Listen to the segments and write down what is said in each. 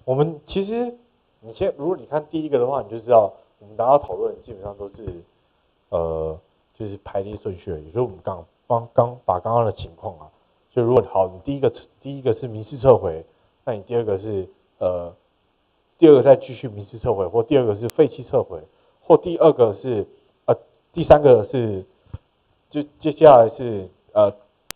我们其实如果你看第一个的话，你就知道我们大家讨论基本上都是就是排列顺序而已，就是我们把刚刚的情况啊，就如果好，你第一个是民事撤回，那你第二个是第二个再继续民事撤回，或第二个是废弃撤回，或第二个是第三个是就接下来是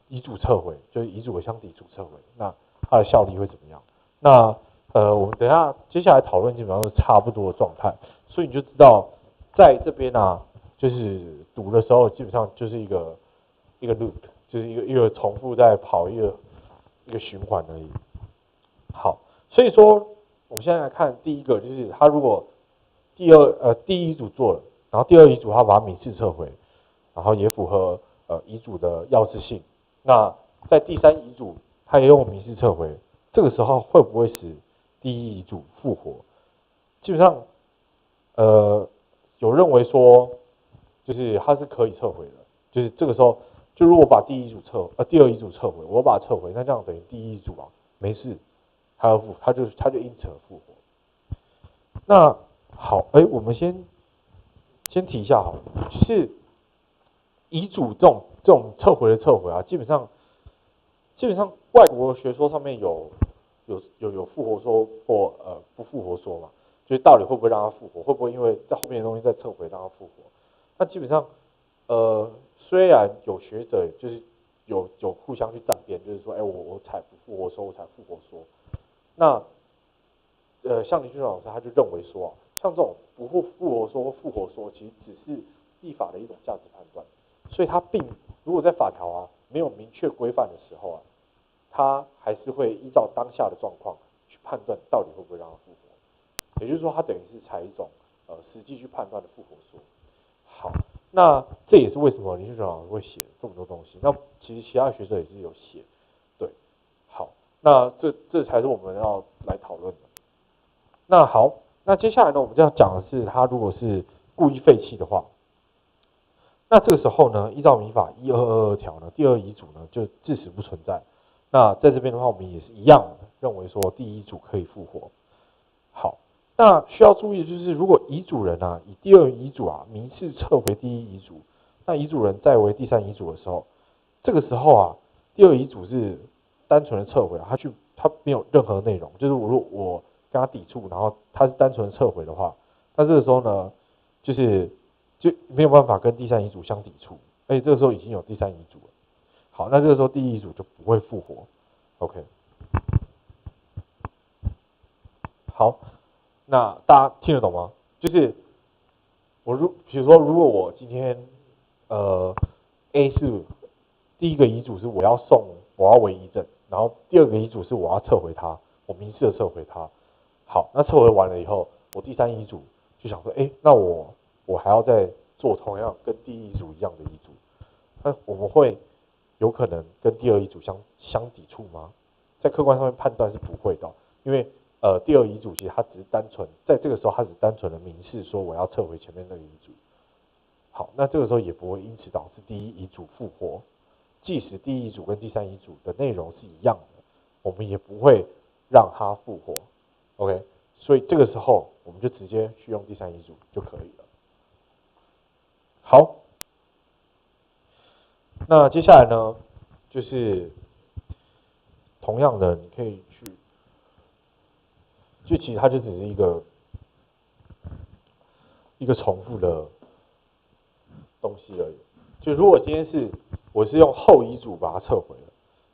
遗嘱撤回，就是遗嘱的相抵触撤回，那它的效力会怎么样？那我们等一下接下来讨论基本上是差不多的状态，所以你就知道在这边啊，就是读的时候基本上就是一个 loop，就是一个重复在跑一个循环而已。好，所以说我们现在来看第一个，就是他如果第一遗嘱做了，然后第二遗嘱他把它民事撤回，然后也符合遗嘱的要制性，那在第三遗嘱他也用民事撤回，这个时候会不会使第一遗嘱复活？基本上有认为说，就是它是可以撤回的，就是这个时候就如果把第二遗嘱撤回，我把它撤回，那这样等于第一遗嘱啊没事，他就因此而复活。那好，我们先提一下好了，就是遗嘱这种撤回的撤回啊，基本上外国学说上面有复活说或不复活说嘛，就是到底会不会让它复活，会不会因为在后面的东西再撤回让它复活？那基本上虽然有学者就是有互相去站辩，就是说，我采不复活说，我采复活说。那像林俊老师他就认为说，像这种不复活说或复活说，其实只是立法的一种价值判断，所以它如果在法条啊没有明确规范的时候啊，它还是会依照当下的状况去判断到底会不会让它复活。也就是说，它等于是采一种实际去判断的复活说。好，那这也是为什么林俊老师会写这么多东西。那其实其他学者也是有写，对。好，那这才是我们要来讨论的。那好，那接下来呢，我们这样讲的是，他如果是故意废弃的话，那这个时候呢，依照民法1222条呢，第二遗嘱呢就致使不存在。那在这边的话，我们也是一样的，认为说第一遗嘱可以复活。好，那需要注意的就是，如果遗嘱人啊以第二遗嘱啊民事撤回第一遗嘱，那遗嘱人在为第三遗嘱的时候，这个时候啊，第二遗嘱是单纯的撤回，他没有任何内容，就是我跟他抵触，然后他是单纯的撤回的话，那这个时候呢，就没有办法跟第三遗嘱相抵触，而且这个时候已经有第三遗嘱了。好，那这个时候第一遗嘱就不会复活。OK， 好，那大家听得懂吗？就是比如说，如果我今天A 是第一个遗嘱是我要为遗赠，然后第二个遗嘱是我要撤回它，我民事的撤回它。好，那撤回完了以后，我第三遗嘱就想说，那我还要再做同样跟第一遗嘱一样的遗嘱，那我们会有可能跟第二遗嘱相抵触吗？在客观上面判断是不会的，因为第二遗嘱其实它只是单纯在这个时候它只单纯的明示说我要撤回前面那个遗嘱。好，那这个时候也不会因此导致第一遗嘱复活，即使第一遗嘱跟第三遗嘱的内容是一样的，我们也不会让它复活。OK， 所以这个时候我们就直接去用第三遗嘱就可以了。好，那接下来呢，就是同样的，你可以就其实它就只是一个重复的东西而已。就如果今天我是用后遗嘱把它撤回了，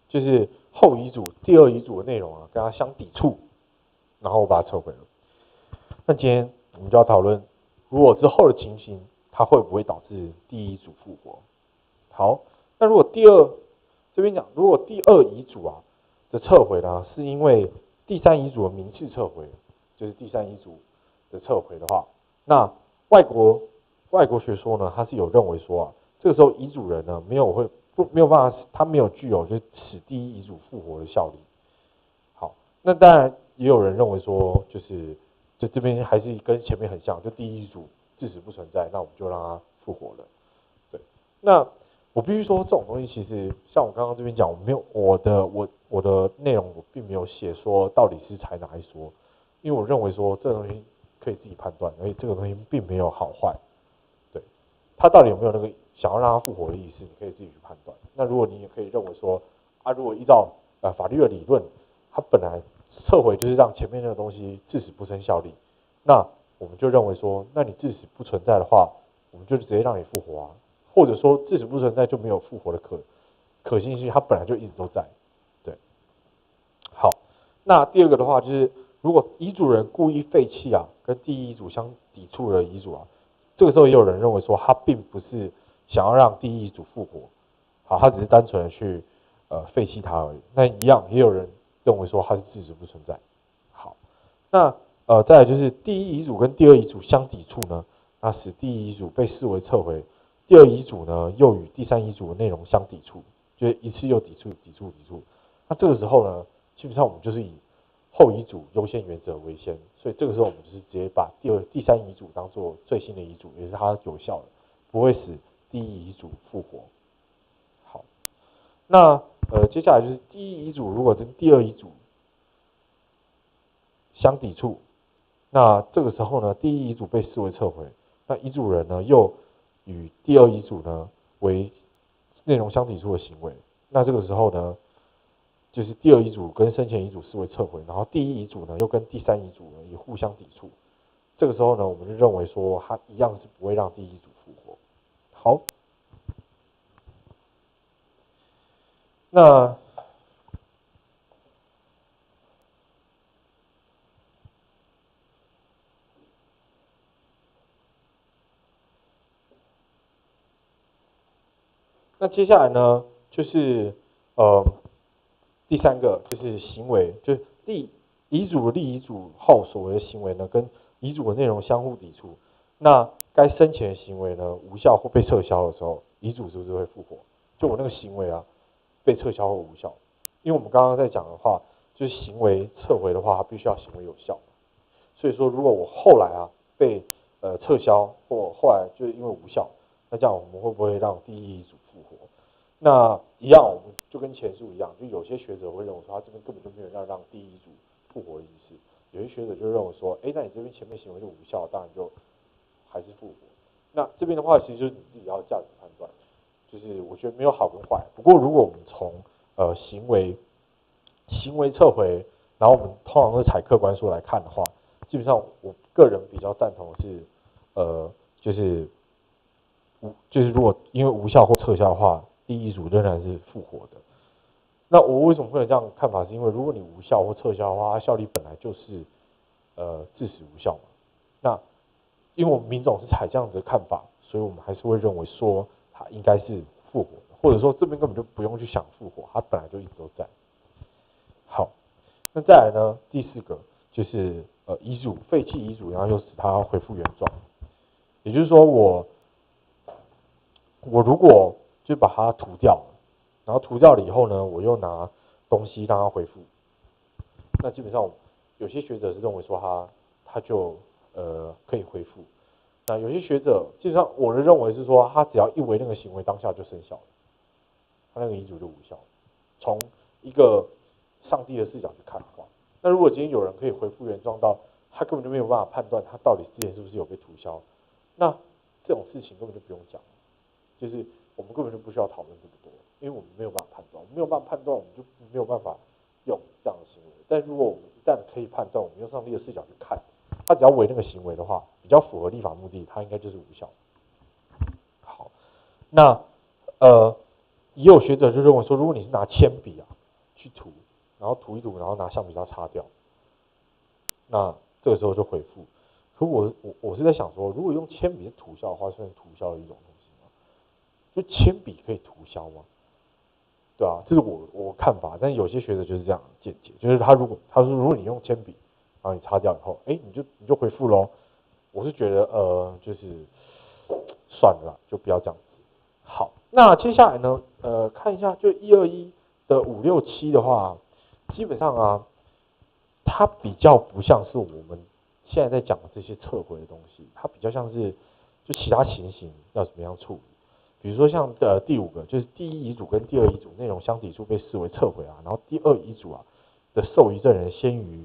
就是后遗嘱第二遗嘱的内容啊跟它相抵触，然后我把它撤回了。那今天我们就要讨论，如果之后的情形，它会不会导致第一遗嘱复活？好，那如果这边讲，如果第二遗嘱啊的撤回呢，是因为第三遗嘱的民事撤回，就是第三遗嘱的撤回的话，那外国学说呢，他是有认为说啊，这个时候遗嘱人呢没有办法，他没有具有就使第一遗嘱复活的效力。好，那当然也有人认为说，就这边还是跟前面很像，就第一遗嘱致使不存在，那我们就让它复活了。对，那我必须说，这种东西其实像我刚刚这边讲，我的内容我并没有写说到底是采哪一说，因为我认为说这个东西可以自己判断，而且这个东西并没有好坏，对，他到底有没有那个想要让他复活的意思，你可以自己去判断。那如果你也可以认为说，如果依照法律的理论，它本来撤回就是让前面那个东西致死不生效力，那我们就认为说，那你致死不存在的话，我们就直接让你复活啊，或者说致死不存在就没有复活的可行性，它本来就一直都在。对，好，那第二个的话就是，如果遗嘱人故意废弃跟第一遗嘱相抵触的遗嘱这个时候也有人认为说，他并不是想要让第一遗嘱复活，好，他只是单纯的去废弃它而已。那一样也有人认为说它是致死不存在。好，那再来就是第一遗嘱跟第二遗嘱相抵触呢，那使第一遗嘱被视为撤回，第二遗嘱呢又与第三遗嘱的内容相抵触，就是一次又抵触。那这个时候呢，基本上我们就是以后遗嘱优先原则为先，所以这个时候我们就是直接把第三遗嘱当做最新的遗嘱，也是它有效的，不会使第一遗嘱复活。好，那接下来就是第一遗嘱如果跟第二遗嘱相抵触，那这个时候呢，第一遗嘱被视为撤回，那遗嘱人呢又与第二遗嘱呢为内容相抵触的行为，那这个时候呢，就是第二遗嘱跟生前遗嘱视为撤回，然后第一遗嘱呢又跟第三遗嘱呢也互相抵触，这个时候呢，我们就认为说它一样是不会让第一遗嘱复活。好，那接下来呢，就是第三个就是行为，就是遗嘱立遗嘱后所为的行为呢，跟遗嘱的内容相互抵触。那该生前的行为呢无效或被撤销的时候，遗嘱是不是会复活？就我那个行为被撤销或无效，因为我们刚刚在讲的话，就是行为撤回的话，它必须要行为有效。所以说，如果我后来被撤销，或后来就是因为无效，那这样我们会不会让第一遗嘱复活？那一样，我们就跟前述一样，就有些学者会认为说，他这边根本就没有要让第一遗嘱复活的意思。有些学者就认为说，那你这边前面行为就无效，当然就还是复活。那这边的话，其实就是你自己要价值判断，就是我觉得没有好跟坏。不过如果我们从行为撤回，然后我们通常是采客观说来看的话，基本上我个人比较赞同的是，就是如果因为无效或撤销的话，第一遗嘱仍然是复活的。那我为什么会有这样的看法？是因为如果你无效或撤销的话，它效力本来就是致死无效嘛。那因为我们民众是采这样子的看法，所以我们还是会认为说它应该是复活的，或者说这边根本就不用去想复活，它本来就一直都在。好，那再来呢，第四个就是遗嘱废弃遗嘱，然后又使它恢复原状。也就是说我如果就把它涂掉了，然后涂掉了以后呢，我又拿东西让它恢复，那基本上有些学者是认为说它就可以恢复，那有些学者基本上我的认为是说，他只要一为那个行为当下就生效了，他那个遗嘱就无效。从一个上帝的视角去看的话，那如果今天有人可以恢复原状到他根本就没有办法判断他到底之前是不是有被涂销，那这种事情根本就不用讲。就是我们根本就不需要讨论这么多，因为我们没有办法判断，我们没有办法判断，我们就没有办法用这样的行为。但如果我们一旦可以判断，我们用上帝的视角去看，他只要违那个行为的话，比较符合立法目的，他应该就是无效。好，那也有学者就认为说，如果你是拿铅笔去涂，然后涂一涂，然后拿橡皮擦擦掉，那这个时候就恢复。可我是在想说，如果用铅笔涂销的话，算是涂销的一种东西吗？就铅笔可以涂销吗？对啊，这是我看法，但是有些学者就是这样见解，就是他说如果你用铅笔，然后你擦掉以后，你就恢复咯。我是觉得就是算了啦，就不要这样子。好，那接下来呢，看一下就121的567的话，基本上它比较不像是我们现在在讲的这些撤回的东西，它比较像是就其他情形要怎么样处理。比如说像第5个，就是第一遗嘱跟第二遗嘱内容相抵触被视为撤回然后第二遗嘱的受遗赠人先于